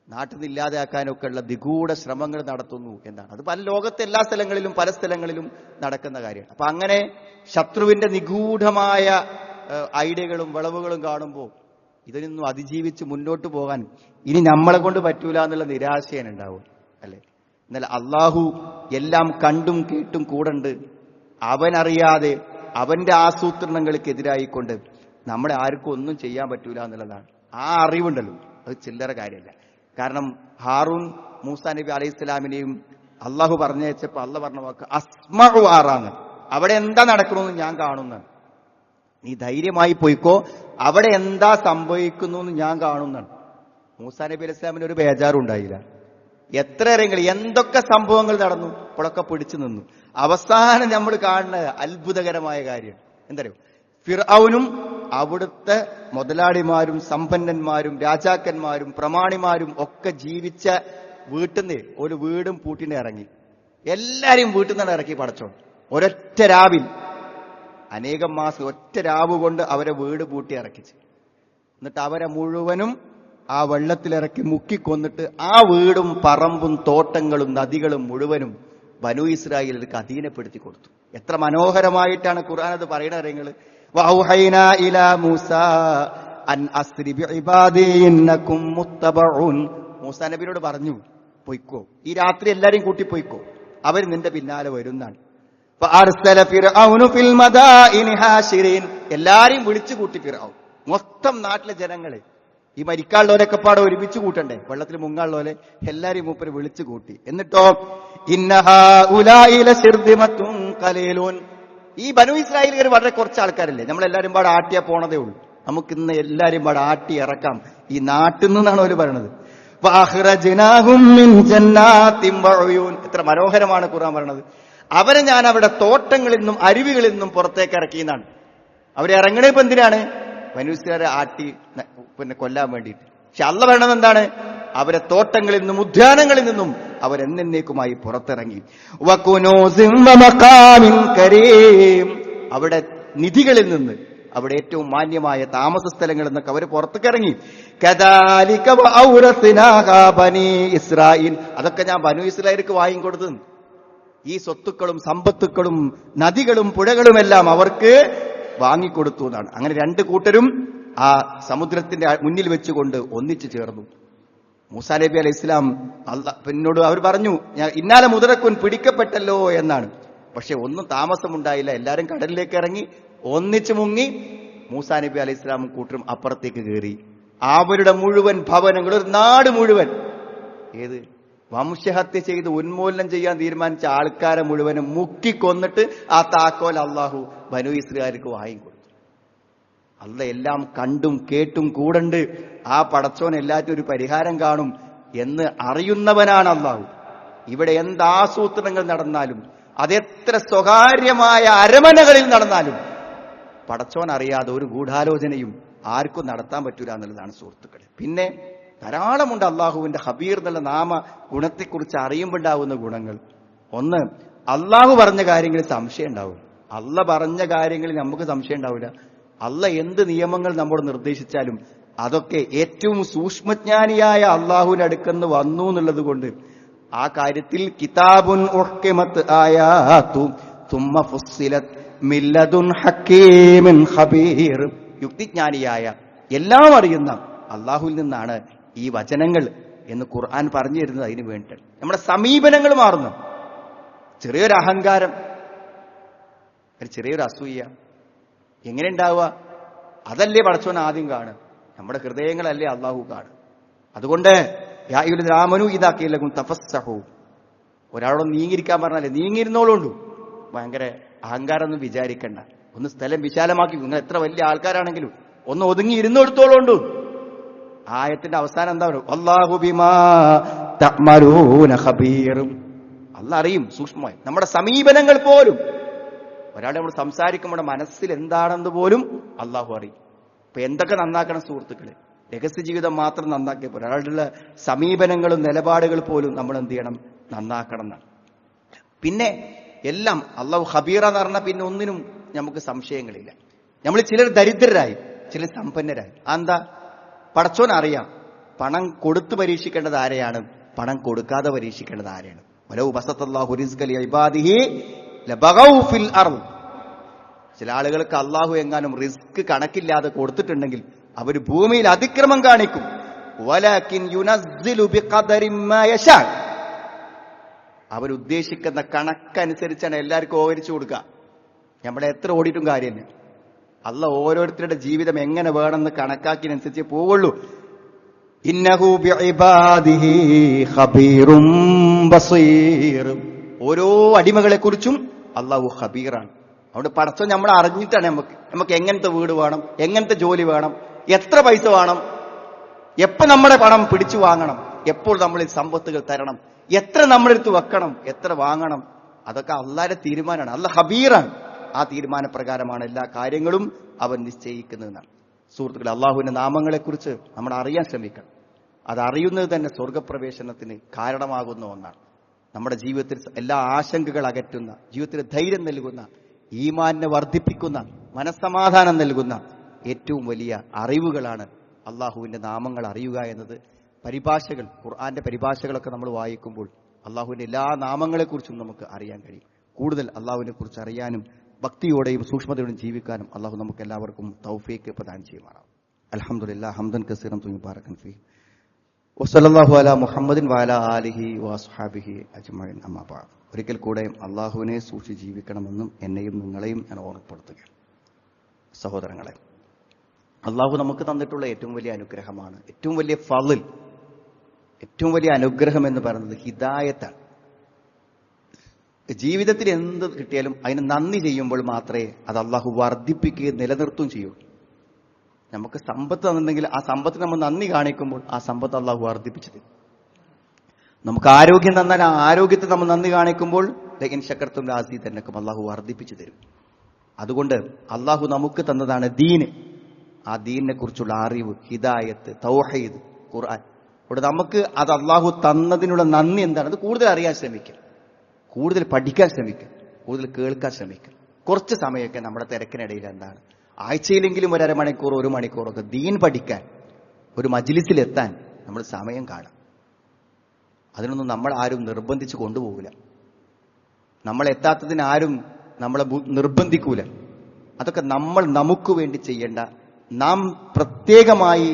നാട്ടിൽ നിന്ന് ഇല്ലാതെയാക്കാനും ഒക്കെ ഉള്ള നിഗൂഢ ശ്രമങ്ങൾ നടത്തുന്നു എന്നാണ്. അത് പല ലോകത്തെ എല്ലാ സ്ഥലങ്ങളിലും പല സ്ഥലങ്ങളിലും നടക്കുന്ന കാര്യമാണ്. അപ്പൊ അങ്ങനെ ശത്രുവിന്റെ നിഗൂഢമായ ഐഡിയകളും വിളവുകളും കാണുമ്പോൾ ഇതിനൊന്നും അതിജീവിച്ച് മുന്നോട്ട് പോകാൻ ഇനി നമ്മളെ കൊണ്ട് പറ്റൂല എന്നുള്ള നിരാശയാണ് ഉണ്ടാവും, അല്ലെ? എന്നാൽ അള്ളാഹു എല്ലാം കണ്ടും കേട്ടും കൂടണ്ട്. അവനറിയാതെ അവന്റെ ആസൂത്രണങ്ങൾക്കെതിരായിക്കൊണ്ട് നമ്മളെ ആർക്കും ഒന്നും ചെയ്യാൻ പറ്റൂല എന്നുള്ളതാണ്. ആ അറിവുണ്ടല്ലോ, അത് ചില്ലറ കാര്യമല്ല. കാരണം ഹാറൂൻ മൂസാ നബി അലൈഹി സ്വലാമിനെയും അള്ളാഹു പറഞ്ഞയച്ചപ്പോ അള്ളാഹ് പറഞ്ഞ വാക്ക് അസ്മഉ ആറാണ്, അവിടെ എന്താ നടക്കണമെന്ന് ഞാൻ കാണുന്നതാണ്, നീ ധൈര്യമായി പോയിക്കോ, അവിടെ എന്താ സംഭവിക്കുന്നു എന്ന് ഞാൻ കാണുന്നതാണ്. മൂസാ നബി അലൈഹി സ്വലാമിന് ഒരു ബേജാറും ഉണ്ടായില്ല. എത്ര ഇറങ്ങി എന്തൊക്കെ സംഭവങ്ങൾ നടന്നു, ഇപ്പോഴൊക്കെ പിടിച്ചു നിന്നു. അവസാനം നമ്മൾ കാണുന്ന അത്ഭുതകരമായ കാര്യം എന്തറിയോ? ഫിർഔനും അവിടുത്തെ മുതലാളിമാരും സമ്പന്നന്മാരും രാജാക്കന്മാരും പ്രമാണിമാരും ഒക്കെ ജീവിച്ച വീട്ടിൽ നിന്ന് ഒരു വീടും പൂട്ടിനെ ഇറങ്ങി. എല്ലാരെയും വീട്ടിൽ നിന്ന് ഇറക്കി പടച്ചോ. ഒരൊറ്റ രാവിൽ, അനേകം മാസം ഒറ്റ രാവ് കൊണ്ട് അവരെ വീട് പൂട്ടി ഇറക്കിച്ച്, എന്നിട്ട് അവരെ മുഴുവനും ആ വെള്ളത്തിലിറക്കി മുക്കിക്കൊന്നിട്ട് ആ വീടും പറമ്പും തോട്ടങ്ങളും നദികളും മുഴുവനും ബനൂ ഇസ്രായേലിലേക്ക് അധീനപ്പെടുത്തി കൊടുത്തു. എത്ര മനോഹരമായിട്ടാണ് ഖുർആൻ അത് പറയുന്നത്. വഔഹൈനാ ഇലാ മൂസാ അൻ അസ്രി ബിഇബാദി ഇന്നകും മുത്തബഊൻ. മൂസാ നബിയോട് പറഞ്ഞു, പൊയ്ക്കോ, ഈ രാത്രി എല്ലാരെയും കൂട്ടി പൊയ്ക്കോ, അവർ നിന്റെ പിന്നാലെ വരുന്നാണ്. ഫഅർസല ഫിർഔനു ഫിൽ മദാഇനി ഹാശിരീൻ. എല്ലാരെയും വിളിച്ചു കൂട്ടി ഫിർഔൻ, മൊത്തം നാട്ടിലെ ജനങ്ങളെ, ഈ മരിക്കാനുള്ളവരൊക്കെ പാടെ ഒരുമിച്ച് കൂട്ടണ്ടേ, വെള്ളത്തിൽ മുങ്ങാനുള്ളവരെ എല്ലാരെയും മൂപ്പര് വിളിച്ചു കൂട്ടി. എന്നിട്ടോ ഇന്നഹാ ഉലാഇ ലശിർദിമത്തുൻ ഖലീലൂൻ. ഈ ബനു ഇസ്രായേലുകാർ വളരെ കുറച്ച് ആൾക്കാരല്ലേ, നമ്മളെല്ലാരും പാടെ ആട്ടിയാ പോണതേ ഉള്ളൂ, നമുക്കിന്ന് എല്ലാരും പാടെ ആട്ടി ഇറക്കാം ഈ നാട്ടിൽ നിന്നാണ് അവർ പറയണത്. വഅഖ്റജ്നാഹും മിൻ ജന്നാത്തിൻ വഉയൂൻ. എത്ര മനോഹരമാണ് ഖുർആൻ പറയണത്. അവരെ ഞാൻ അവിടെ തോട്ടങ്ങളിൽ നിന്നും അരുവികളിൽ നിന്നും പുറത്തേക്ക് ഇറക്കിയെന്നാണ്. അവരെ ഇറങ്ങണേ ഇപ്പൊ എന്തിനാണ്? ബനു ഇസ്രായേലിനെ ആട്ടി കൊല്ലാൻ വേണ്ടിയിട്ട്. പക്ഷെ അള്ളാഹ് പറയണത് എന്താണ്? അവരെ തോട്ടങ്ങളിൽ നിന്നും ഉദ്യാനങ്ങളിൽ നിന്നും അവരെന്നേക്കുമായി പുറത്തിറങ്ങി. വകുനൂസിൻ വമഖാമിൻ കരീം. അവിടെ നിധികളിൽ നിന്ന്, അവിടെ ഏറ്റവും മാന്യമായ താമസ സ്ഥലങ്ങളിൽ നിന്നൊക്കെ അവർ പുറത്തേക്കിറങ്ങി. കദാലിക വഔറസ്നാഹാ ബനീ ഇസ്രായീൽ. അതൊക്കെ ഞാൻ ബനു ഇസ്രായേലിക്ക് വാങ്ങിക്കൊടുത്തു. ഈ സ്വത്തുക്കളും സമ്പത്തുക്കളും നദികളും പുഴകളുമെല്ലാം അവർക്ക് വാങ്ങിക്കൊടുത്തു എന്നാണ്. അങ്ങനെ രണ്ടു കൂട്ടരും ആ സമുദ്രത്തിന്റെ മുന്നിൽ വെച്ചുകൊണ്ട് ഒന്നിച്ചു ചേർന്നു. മൂസാ നബി അലൈഹി ഇസ്ലാം പിന്നോട് അവർ പറഞ്ഞു, ഞാൻ ഇന്നാലെ മുതറക്കുൻ പിടിക്കപ്പെട്ടല്ലോ എന്നാണ്. പക്ഷെ ഒന്നും താമസമുണ്ടായില്ല, എല്ലാരും കടലിലേക്ക് ഇറങ്ങി ഒന്നിച്ചു മുങ്ങി. മൂസാ നബി അലൈഹി ഇസ്ലാമും കൂട്ടരും അപ്പുറത്തേക്ക് കയറി. അവരുടെ മുഴുവൻ ഭവനങ്ങൾ, ഒരു നാട് മുഴുവൻ, ഏത് വംശഹത്യ ചെയ്ത് ഉന്മൂലനം ചെയ്യാൻ തീരുമാനിച്ച ആൾക്കാരെ മുഴുവനും മുക്കിക്കൊന്നിട്ട് ആ താക്കോൽ അള്ളാഹു ബനു ഇസ്രായേലിക്ക് വാങ്ങിക്കൊടുത്തു. അല്ല എല്ലാം കണ്ടും കേട്ടും കൂടണ്ട്, ആ പടച്ചോൻ എല്ലാറ്റിനും ഒരു പരിഹാരം കാണും എന്ന് അറിയുന്നവനാണ് അള്ളാഹു. ഇവിടെ എന്താസൂത്രണങ്ങൾ നടന്നാലും, അതെത്ര സ്വകാര്യമായ അരമനകളിൽ നടന്നാലും പടച്ചോൻ അറിയാതെ ഒരു ഗൂഢാലോചനയും ആർക്കും നടത്താൻ പറ്റൂല എന്നുള്ളതാണ് സുഹൃത്തുക്കളെ. പിന്നെ ധാരാളമുണ്ട് അള്ളാഹുവിന്റെ ഹബീർ എന്നുള്ള നാമ ഗുണത്തെക്കുറിച്ച് അറിയുമ്പോണ്ടാവുന്ന ഗുണങ്ങൾ. ഒന്ന്, അള്ളാഹു പറഞ്ഞ കാര്യങ്ങളിൽ സംശയം ഉണ്ടാവും. അള്ള പറഞ്ഞ കാര്യങ്ങളിൽ നമുക്ക് സംശയം ഉണ്ടാവില്ല. അള്ള എന്ത് നിയമങ്ങൾ നമ്മോട് നിർദ്ദേശിച്ചാലും അതൊക്കെ ഏറ്റവും സൂക്ഷ്മജ്ഞാനിയായ അള്ളാഹുവിന്റെ അടുക്കെന്ന് വന്നു എന്നുള്ളത് കൊണ്ട് ആ കാര്യത്തിൽ കിതാബുൻ ഉഹ്കിമത് ആയാതു തുമ്മ ഫുസ്സിലത് മില്ലദുൻ ഹക്കീമിൻ ഖബീർ. യുക്തിജ്ഞാനിയായ എല്ലാം അറിയുന്ന അള്ളാഹുവിൽ നിന്നാണ് ഈ വചനങ്ങൾ എന്ന് ഖുർആൻ പറഞ്ഞു തരുന്നത്. അതിനു വേണ്ടിയിട്ട് നമ്മുടെ സമീപനങ്ങൾ മാറുന്നു. ചെറിയൊരു അഹങ്കാരം, ഒരു ചെറിയൊരു അസൂയ എങ്ങനെ ഉണ്ടാവുക? അതല്ലേ പടച്ചോൻ ആദ്യം കാണുക, നമ്മുടെ ഹൃദയങ്ങളല്ലേ അള്ളാഹു കാണുക. അതുകൊണ്ട് യാ അയ്യുഹല്ലദീന ആമനൂ ഇദാ ഖീല ലക്കും തഫസ്സഹൂ. ഒരാളോട് നീങ്ങിയിരിക്കാൻ പറഞ്ഞാലേ നീങ്ങിയിരുന്നോളുണ്ടു. ഭയങ്കര അഹങ്കാരം ഒന്നും വിചാരിക്കണ്ട. ഒന്ന് സ്ഥലം വിശാലമാക്കി, നിങ്ങൾ എത്ര വലിയ ആൾക്കാരാണെങ്കിലും ഒന്ന് ഒതുങ്ങി ഇരുന്നെടുത്തോളുണ്ടു. ആയത്തിന്റെ അവസാനം എന്താ പറയുക? അല്ലാഹു ബിമാ തഅമലൂന ഖബീർ. അല്ലാഹ് അറിയും സൂക്ഷ്മമായി നമ്മുടെ സമീപനങ്ങൾ പോലും. ഒരാളെ നമ്മൾ സംസാരിക്കുമ്പോൾ മനസ്സിൽ എന്താണെന്ന് പോലും അള്ളാഹു അറിയും. ഇപ്പൊ എന്തൊക്കെ നന്നാക്കണം സുഹൃത്തുക്കളെ? രഹസ്യ ജീവിതം മാത്രം നന്നാക്കിയ പോലെ ഒരാളുടെ സമീപനങ്ങളും നിലപാടുകൾ പോലും നമ്മൾ എന്ത് ചെയ്യണം? നന്നാക്കണം എന്നാണ്. പിന്നെ എല്ലാം അള്ളാഹു ഖബീറ എന്ന് പറഞ്ഞാൽ പിന്നെ ഒന്നിനും നമുക്ക് സംശയങ്ങളില്ല. നമ്മൾ ചിലർ ദരിദ്രരായി, ചിലർ സമ്പന്നരായി. എന്താ? പടച്ചോൻ അറിയാം പണം കൊടുത്ത് പരീക്ഷിക്കേണ്ടത് ആരെയാണ്, പണം കൊടുക്കാതെ പരീക്ഷിക്കേണ്ടത് ആരെയാണ്. വലൗ ബസത്തല്ലാഹു റിസ്ക ലിഇബാദിഹി ലബഗൗ ഫിൽ അർദ്. ചില ആളുകൾക്ക് അള്ളാഹു എങ്ങാനും റിസ്ക് കണക്കില്ലാതെ കൊടുത്തിട്ടുണ്ടെങ്കിൽ അവർ ഭൂമിയിൽ അതിക്രമം കാണിക്കും. വലകിൻ യുനസ്സിലു ബിഖദരി മാ യശാ. അവരുദ്ദേശിക്കുന്ന കണക്കനുസരിച്ചാണ് എല്ലാവർക്കും ഓഹരിച്ചു കൊടുക്കുക. നമ്മളെ എത്ര ഓടിയിട്ടും കാര്യമില്ല. അള്ളാഹ് ഓരോരുത്തരുടെ ജീവിതം എങ്ങനെ വേണമെന്ന് കണക്കാക്കിനനുസരിച്ച് പോവുള്ളൂ. ഇന്നഹു ബിഇബാദിഹി ഖബീറും ബസീർ. ഓരോ അടിമകളെ കുറിച്ചും അള്ളാഹു ഖബീറാണ്. അതുകൊണ്ട് പടച്ചോൻ നമ്മളെ അറിഞ്ഞിട്ടാണ് നമുക്ക് എങ്ങനത്തെ വീട് വേണം, എങ്ങനത്തെ ജോലി വേണം, എത്ര പൈസ വേണം, എപ്പോ നമ്മുടെ പണം പിടിച്ചു വാങ്ങണം, എപ്പോൾ നമ്മൾ സമ്പത്തുകൾ തരണം, എത്ര നമ്മളെടുത്ത് വെക്കണം, എത്ര വാങ്ങണം, അതൊക്കെ അള്ളാഹുവിന്റെ തീരുമാനമാണ്. അള്ളാഹ് ഖബീറാണ്. ആ തീരുമാനപ്രകാരമാണ് എല്ലാ കാര്യങ്ങളും അവൻ നിശ്ചയിക്കുന്നതെന്നാണ്. സുഹൃത്തുക്കളെ, അള്ളാഹുവിന്റെ നാമങ്ങളെക്കുറിച്ച് നമ്മൾ അറിയാൻ ശ്രമിക്കണം. അത് അറിയുന്നത് തന്നെ സ്വർഗപ്രവേശനത്തിന് കാരണമാകുന്ന ഒന്നാണ്. നമ്മുടെ ജീവിതത്തിൽ എല്ലാ ആശങ്കകൾ അകറ്റുന്ന, ജീവിതത്തിൽ ധൈര്യം നൽകുന്ന, ഈമാനിനെ വർദ്ധിപ്പിക്കുന്ന, മനസ്സമാധാനം നൽകുന്ന ഏറ്റവും വലിയ അറിവുകളാണ് അള്ളാഹുവിന്റെ നാമങ്ങൾ അറിയുക എന്നത്. പരിഭാഷകൾ, ഖുർആന്റെ പരിഭാഷകളൊക്കെ നമ്മൾ വായിക്കുമ്പോൾ അള്ളാഹുവിന്റെ എല്ലാ നാമങ്ങളെക്കുറിച്ചും നമുക്ക് അറിയാൻ കഴിയും. കൂടുതൽ അള്ളാഹുവിനെ കുറിച്ച് അറിയാനും ഭക്തിയോടെയും സൂക്ഷ്മതയോടെയും ജീവിക്കാനും അള്ളാഹു നമുക്ക് എല്ലാവർക്കും തൗഫീക്ക് പ്രദാനം ചെയ്യുമാറാം. അൽഹംദുലില്ലാഹ് ഹംദൻ കസീറൻ തുയ്യിബാറകൻ ഫീഹി വസല്ലല്ലാഹു അലാ മുഹമ്മദിൻ വഅലാ ആലിഹി വഅസ്ഹാബിഹി അജ്മഈൻ അമ്മാ ബഅദ്. ഒരിക്കൽ കൂടെ അള്ളാഹുവിനെ സൂക്ഷിച്ച് ജീവിക്കണമെന്നും എന്നെയും നിങ്ങളെയും ഞാൻ ഓർമ്മപ്പെടുത്തുകയാണ്. സഹോദരങ്ങളെ, അള്ളാഹു നമുക്ക് തന്നിട്ടുള്ള ഏറ്റവും വലിയ അനുഗ്രഹമാണ്, ഏറ്റവും വലിയ ഫളിൽ, ഏറ്റവും വലിയ അനുഗ്രഹം എന്ന് പറയുന്നത് ഹിദായത്താണ്. ജീവിതത്തിൽ എന്ത് കിട്ടിയാലും അതിന് നന്ദി ചെയ്യുമ്പോൾ മാത്രമേ അത് അള്ളാഹു വർദ്ധിപ്പിക്കുകയും നിലനിർത്തുകയും ചെയ്യൂ. നമുക്ക് സമ്പത്ത് തന്നിട്ടുണ്ടെങ്കിൽ ആ സമ്പത്തിന് നമ്മൾ നന്ദി കാണിക്കുമ്പോൾ ആ സമ്പത്ത് അള്ളാഹു വർദ്ധിപ്പിച്ചു തരും. നമുക്ക് ആരോഗ്യം തന്നാൽ ആ ആരോഗ്യത്തെ നമ്മൾ നന്ദി കാണിക്കുമ്പോൾ ലഇൻ ശകർതും ലഅസീദന്നകും അള്ളാഹു വർദ്ധിപ്പിച്ചു തരും. അതുകൊണ്ട് അള്ളാഹു നമുക്ക് തന്നതാണ് ദീന്. ആ ദീനിനെ കുറിച്ചുള്ള അറിവ്, ഹിദായത്ത്, തൗഹീദ്, ഖുർആൻ. ഇവിടെ നമുക്ക് അത് അള്ളാഹു തന്നതിനുള്ള നന്ദി എന്താണ്? അത് കൂടുതൽ അറിയാൻ ശ്രമിക്കുക, കൂടുതൽ പഠിക്കാൻ ശ്രമിക്കുക, കൂടുതൽ കേൾക്കാൻ ശ്രമിക്കുക. കുറച്ച് സമയമൊക്കെ നമ്മുടെ തിരക്കിനിടയിൽ എന്താണ്, ആഴ്ചയിലെങ്കിലും ഒരു അരമണിക്കൂർ 1 മണിക്കൂറൊക്കെ ദീൻ പഠിക്കാൻ, ഒരു മജ്ലിസിലെത്താൻ നമ്മൾ സമയം കാണും. അതിനൊന്നും നമ്മൾ ആരും നിർബന്ധിച്ച് കൊണ്ടുപോകില്ല. നമ്മൾ എത്താത്തതിന് ആരും നമ്മളെ നിർബന്ധിക്കൂല. അതൊക്കെ നമ്മൾ നമുക്ക് വേണ്ടി ചെയ്യേണ്ട, നാം പ്രത്യേകമായി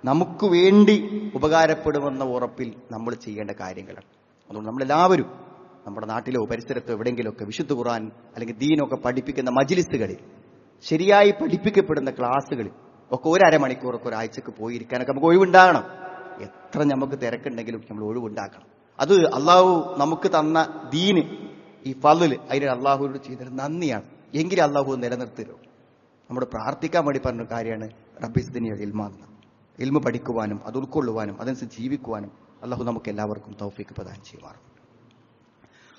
നമുക്ക് വേണ്ടി ഉപകാരപ്പെടുമെന്ന ഉറപ്പിൽ നമ്മൾ ചെയ്യേണ്ട കാര്യങ്ങളാണ്. അതുകൊണ്ട് നമ്മളെല്ലാവരും നമ്മുടെ നാട്ടിലോ പരിസരത്തോ എവിടെയെങ്കിലുമൊക്കെ വിശുദ്ധ ഖുർആൻ അല്ലെങ്കിൽ ദീനൊക്കെ പഠിപ്പിക്കുന്ന മജ്ലിസുകളിൽ, ശരിയായി പഠിപ്പിക്കപ്പെടുന്ന ക്ലാസ്സുകളിൽ ഒക്കെ 1 അരമണിക്കൂറൊക്കെ ഒരാഴ്ചക്ക് പോയിരിക്കാനൊക്കെ നമുക്ക് ഒഴിവുണ്ടാകണം. എത്ര നമുക്ക് തിരക്കുണ്ടെങ്കിലും നമ്മൾ ഒഴിവുണ്ടാക്കണം. അത് അള്ളാഹു നമുക്ക് തന്ന ദീന്, ഈ ഫളിൽ, അതിന് അള്ളാഹുവിനോട് ചെയ്തൊരു നന്ദിയാണ്. എങ്കിലും അള്ളാഹു നിലനിർത്തരോ. നമ്മൾ പ്രാർത്ഥിക്കാൻ വേണ്ടി പറഞ്ഞ കാര്യമാണ് റബ്ബിസ്ദിനി ഇൽമാന്ന്. ഇൽമ പഠിക്കുവാനും അത് ഉൾക്കൊള്ളുവാനും അതനുസരിച്ച് ജീവിക്കുവാനും അള്ളാഹു നമുക്ക് എല്ലാവർക്കും തൗഫീഖ് പ്രദാനം ചെയ്യുമാറും.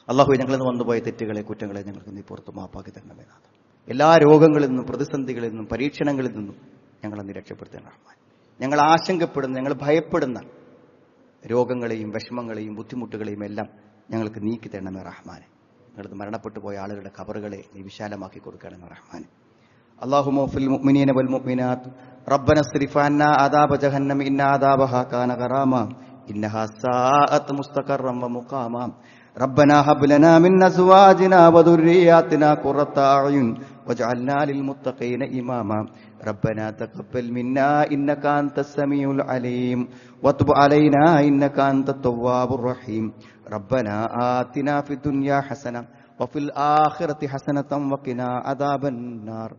അള്ളാഹു ഞങ്ങളിൽ നിന്ന് വന്നുപോയ തെറ്റുകളെ, കുറ്റങ്ങളെ ഞങ്ങൾക്ക് നീ പുറത്ത് മാപ്പാക്കി തരണമേ. എല്ലാ രോഗങ്ങളിൽ നിന്നും, പ്രതിസന്ധികളിൽ നിന്നും, പരീക്ഷണങ്ങളിൽ നിന്നും ഞങ്ങളെ നീ രക്ഷപ്പെടുത്തണം റഹ്മാൻ. ഞങ്ങൾ ആശങ്കപ്പെടുന്ന, ഞങ്ങൾ ഭയപ്പെടുന്ന രോഗങ്ങളെയും വിഷമങ്ങളെയും ബുദ്ധിമുട്ടുകളെയും എല്ലാം ഞങ്ങൾക്ക് നീക്കി തരണമേ റഹ്മാനെ. ഞങ്ങളത് മരണപ്പെട്ടു പോയ ആളുകളുടെ ഖബറുകളെ നീ വിശാലമാക്കി കൊടുക്കണമേ റഹ്മാനെ. اللهم في المؤمنين والمؤمنات ربنا اصرف عنا عذاب جهنم إن عذابها كان غراما إنها ساءت مستقرا ومقاما ربنا هب لنا من أزواجنا وذرياتنا قرة أعين واجعلنا للمتقين إماما ربنا تقبل منا إنك أنت السميع العليم وتب علينا إنك أنت التواب الرحيم ربنا آتنا في الدنيا حسنة وفي الآخرة حسنة وقنا عذاب النار.